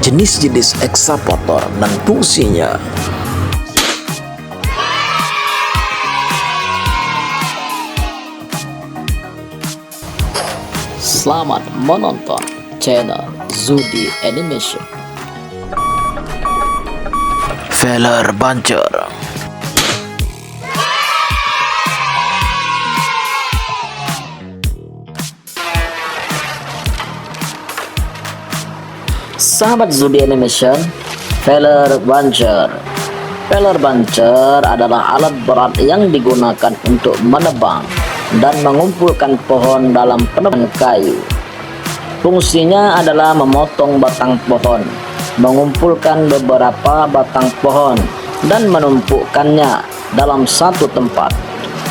jenis-jenis ekskavator dan fungsinya. Selamat menonton channel Zudi Animation. Feller Bancer. Sahabat Zudi Animation, Feller Bancer. Feller Bancer adalah alat berat yang digunakan untuk menebang dan mengumpulkan pohon dalam penebangan kayu. Fungsinya adalah memotong batang pohon, mengumpulkan beberapa batang pohon, dan menumpukannya dalam satu tempat.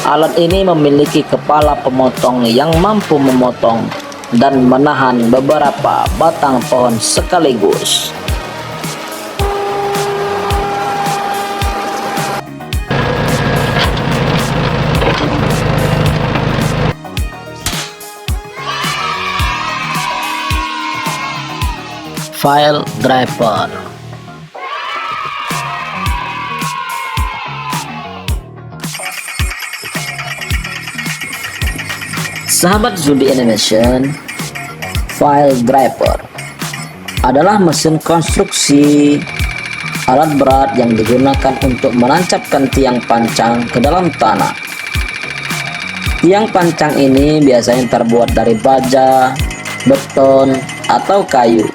Alat ini memiliki kepala pemotong yang mampu memotong dan menahan beberapa batang pohon sekaligus. File driver. Sahabat Zudi Animation, file driver adalah mesin konstruksi alat berat yang digunakan untuk menancapkan tiang pancang ke dalam tanah. Tiang pancang ini biasanya terbuat dari baja, beton, atau kayu,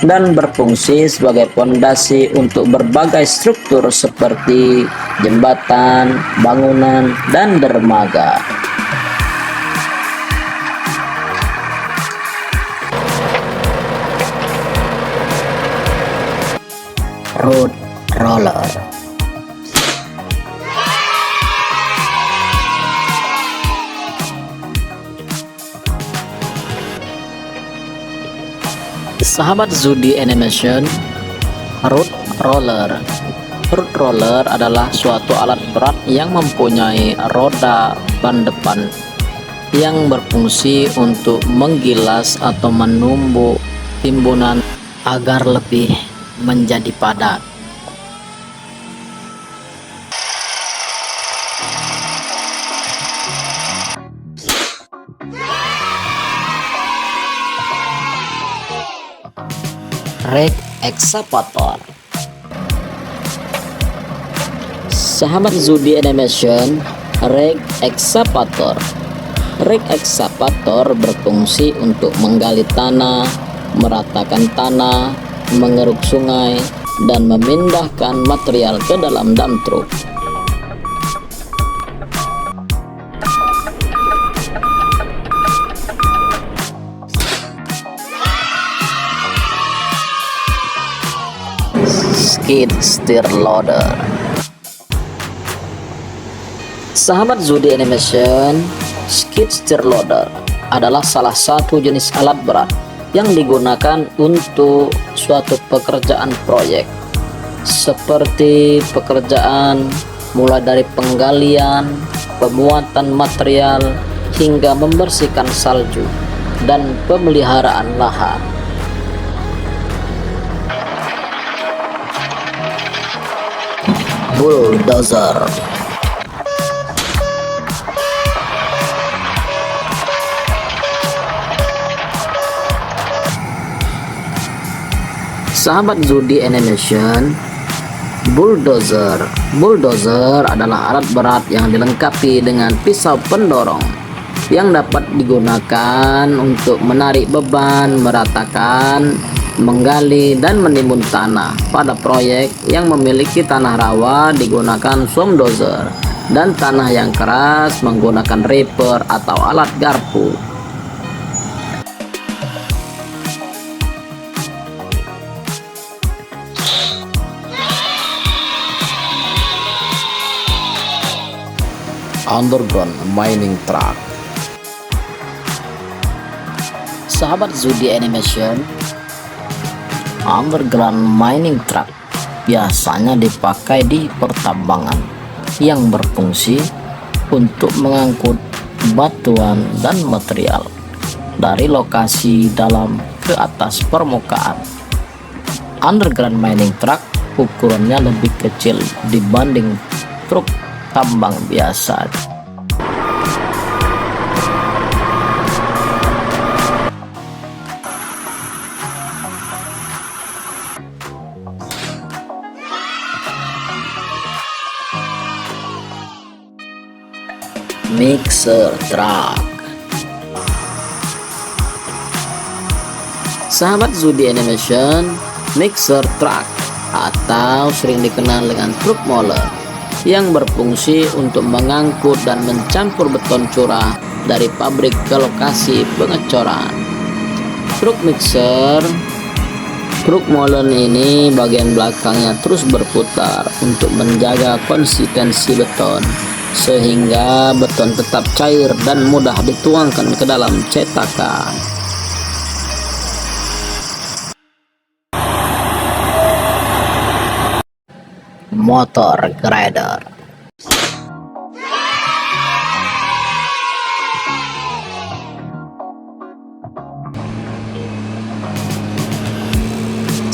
dan berfungsi sebagai fondasi untuk berbagai struktur seperti jembatan, bangunan, dan dermaga. Road roller. Sahabat Zudi Animation, road roller. Road roller adalah suatu alat berat yang mempunyai roda ban depan yang berfungsi untuk menggilas atau menumbuk timbunan agar lebih menjadi padat. Rake excavator. Sahabat Zudi Animation, rake excavator. Rake excavator berfungsi untuk menggali tanah, meratakan tanah, mengeruk sungai, dan memindahkan material ke dalam dump truck. Skid steer loader. Sahabat Zudi Animation, skid steer loader adalah salah satu jenis alat berat yang digunakan untuk suatu pekerjaan proyek, seperti pekerjaan mulai dari penggalian, pemuatan material, hingga membersihkan salju dan pemeliharaan lahan. Bulldozer. Sahabat Zudi Animation, bulldozer. Bulldozer adalah alat berat yang dilengkapi dengan pisau pendorong yang dapat digunakan untuk menarik beban, meratakan, menggali, dan menimbun tanah. Pada proyek yang memiliki tanah rawa digunakan swamp dozer, dan tanah yang keras menggunakan ripper atau alat garpu. Underground mining truck. Sahabat Zudi Animation, underground mining truck biasanya dipakai di pertambangan yang berfungsi untuk mengangkut batuan dan material dari lokasi dalam ke atas permukaan. underground mining truck ukurannya lebih kecil dibanding truk tambang biasa. Mixer truck. Sahabat Zudi Animation, mixer truck atau sering dikenal dengan truk molen yang berfungsi untuk mengangkut dan mencampur beton curah dari pabrik ke lokasi pengecoran. Truk molen ini bagian belakangnya terus berputar untuk menjaga konsistensi beton sehingga beton tetap cair dan mudah dituangkan ke dalam cetakan. Motor grader.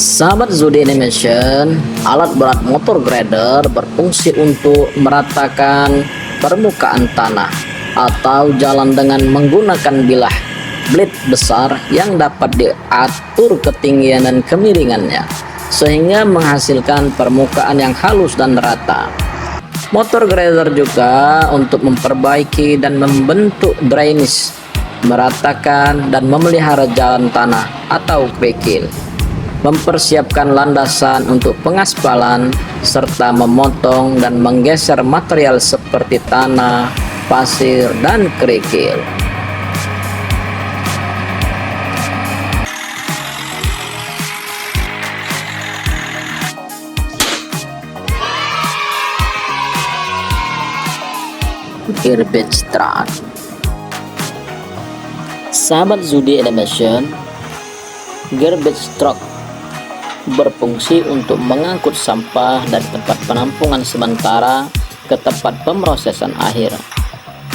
Sahabat Zudi Animation, alat berat motor grader berfungsi untuk meratakan permukaan tanah atau jalan dengan menggunakan bilah blade besar yang dapat diatur ketinggian dan kemiringannya sehingga menghasilkan permukaan yang halus dan rata. Motor grader juga untuk memperbaiki dan membentuk drainage, meratakan dan memelihara jalan tanah atau kerikil, mempersiapkan landasan untuk pengaspalan, serta memotong dan menggeser material seperti tanah, pasir, dan kerikil. Garbage truck. Sahabat Zudi Animation, garbage truck berfungsi untuk mengangkut sampah dari tempat penampungan sementara ke tempat pemrosesan akhir.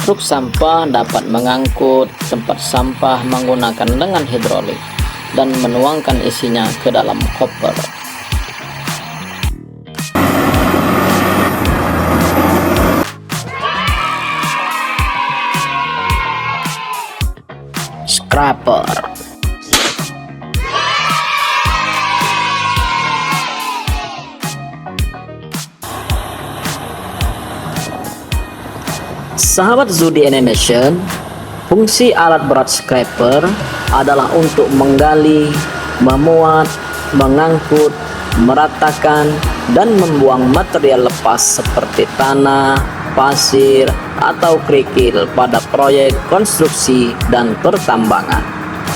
Truk sampah dapat mengangkut tempat sampah menggunakan lengan hidrolik dan menuangkan isinya ke dalam hopper. Scraper. Sahabat Zudi Animation, fungsi alat berat scraper adalah untuk menggali, memuat, mengangkut, meratakan, dan membuang material lepas seperti tanah, pasir, atau kerikil pada proyek konstruksi dan pertambangan.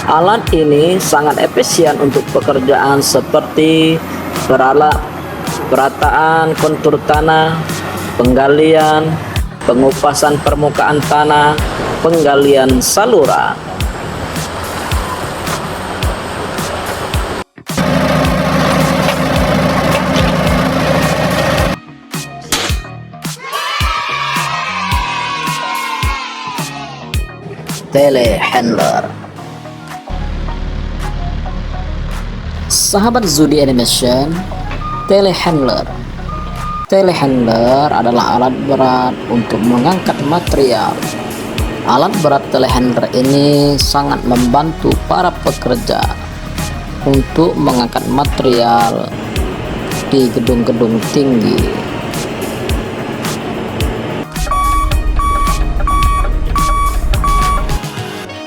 Alat ini sangat efisien untuk pekerjaan seperti perataan kontur tanah, penggalian, pengupasan permukaan tanah, penggalian saluran. Telehandler. Sahabat Zudi Animation, telehandler adalah alat berat untuk mengangkat material. Alat berat telehandler ini sangat membantu para pekerja untuk mengangkat material di gedung-gedung tinggi.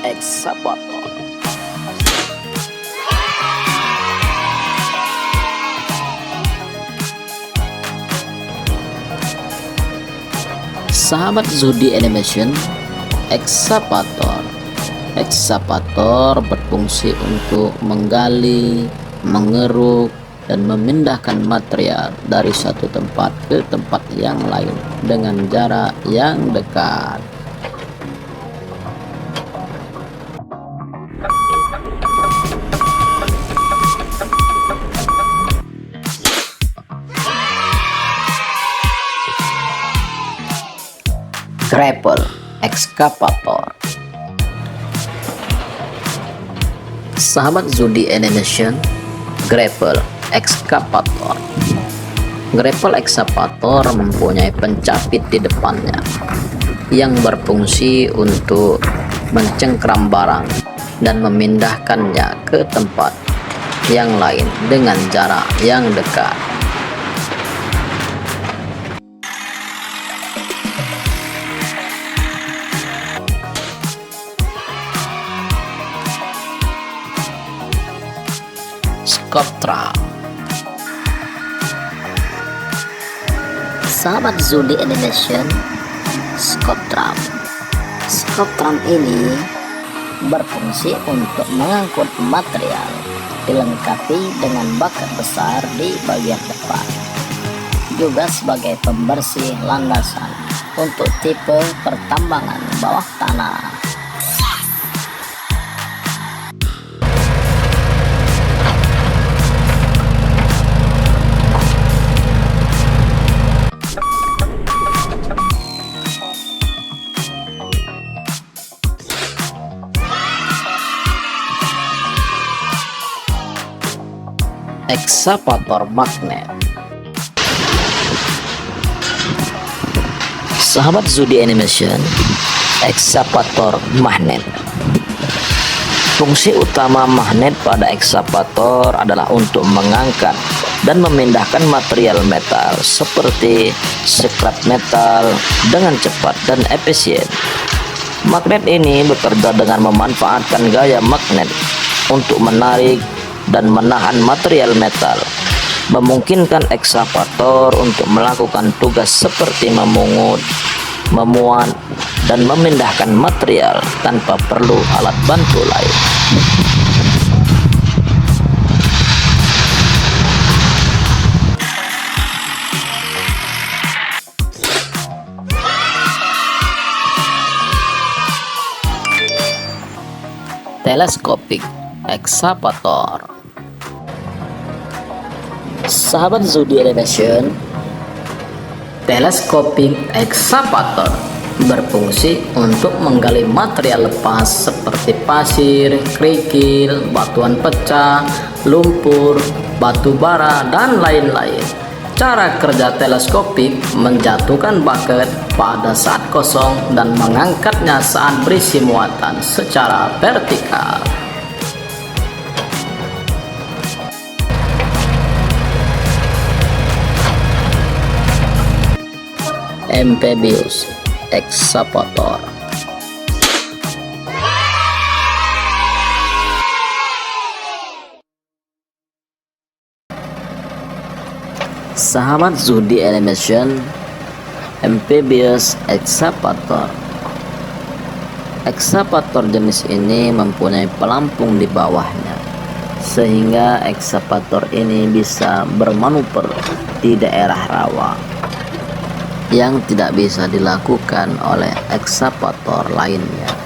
Excavator. Sahabat Zudi Animation, Excavator berfungsi untuk menggali, mengeruk, dan memindahkan material dari satu tempat ke tempat yang lain dengan jarak yang dekat. Grapple excavator. Sahabat Zudi Animation, grapple ekskavator. Gravel excavator mempunyai pencapit di depannya yang berfungsi untuk mencengkram barang dan memindahkannya ke tempat yang lain dengan jarak yang dekat. Scoop truck. Sahabat Zudi Animation, scoop drum. Scoop drum ini berfungsi untuk mengangkut material, dilengkapi dengan bakat besar di bagian depan, juga sebagai pembersih landasan untuk tipe pertambangan bawah tanah. Ekskavator magnet. Sahabat Zudi Animation, ekskavator magnet. Fungsi utama magnet pada ekskavator adalah untuk mengangkat dan memindahkan material metal seperti scrap metal dengan cepat dan efisien. Magnet ini bekerja dengan memanfaatkan gaya magnet untuk menarik dan menahan material metal, memungkinkan ekskavator untuk melakukan tugas seperti memungut, memuat, dan memindahkan material tanpa perlu alat bantu lain. Teleskopik ekskavator. Sahabat Zudi Animation, teleskopik ekskavator berfungsi untuk menggali material lepas seperti pasir, kerikil, batuan pecah, lumpur, batu bara, dan lain-lain. Cara kerja teleskopik menjatuhkan bucket pada saat kosong dan mengangkatnya saat berisi muatan secara vertikal. Amphibious excavator. Sahabat Zudi Animation, amphibious excavator. Ekskavator jenis ini mempunyai pelampung di bawahnya, sehingga ekskavator ini bisa bermanuver di daerah rawa yang tidak bisa dilakukan oleh ekskavator lainnya.